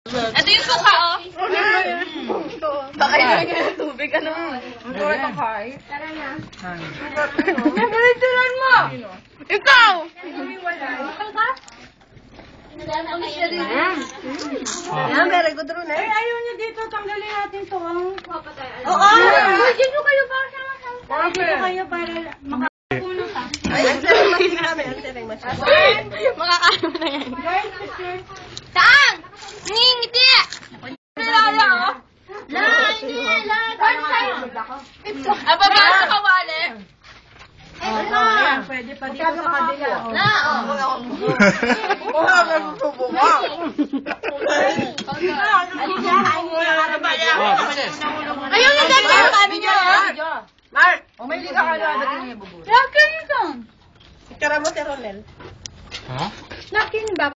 Ito yung suka, oh. Baka yung tubig, ano? Ang kulit ang kay. Tara na. Nagalitunan mo! Ikaw! Ikaw ka? Yan, very good rin eh. Ayaw niyo dito, tanggalin natin to. Oo! Dito kayo ba? Dito kayo para makakuno ka. Ay, ang sering machine kami, ang sering machine. Makakaano na yan. Saan? Ngingiti! Nilala, oh. Ababa sa kawali. Pwede pa dito sa kabila. Na, oh. Wala ka susubo ka. Ayaw niya dahil yung kami niyo, ha? Mark, umili ka ka na natin yung bubuo. Lakin ito. Ikara mo si Ronel. Lakin ba?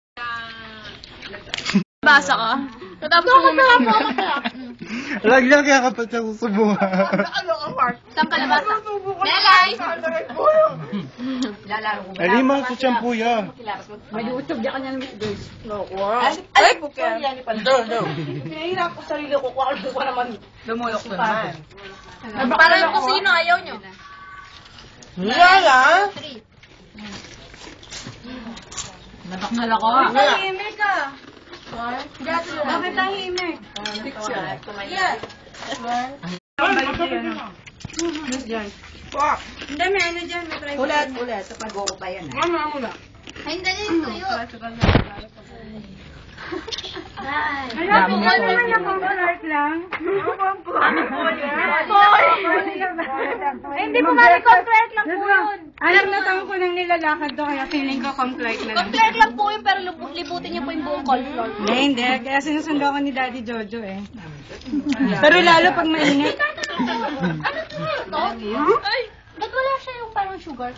Basa ka? Tapos Lagyan kaya kapag siya susubukan. Ano ka, Mark? Saan ka nabasa? Lelay! Lalaro ko ba? Ay, mga kutsyan po yan. May utog ka niya ng guys. Ay, buka. Nahihirap ko sarili ko kung ano ko naman lumulok naman. Parang yung kusino, ayaw nyo. Lala? Nabaknal ako. Tahimik ka. Bakit tahimik? Hindi, may ano dyan. May try. Ulat. Sa pag-uko pa yan. Ay, dali yung tuyo. Alam mo naman na comfort lang. Hindi po mali comfort lang po yun. Alam na taon ko nang nilalakad to kaya feeling ko comfort lang. Complete lang po yun, pero libutin niyo po yung buong cauliflower. Hindi. Kaya sinusundo ako ni Daddy Jojo eh. Pero lalo pag mainit. Ano to? Ay, ba't wala siya yung parang sugar?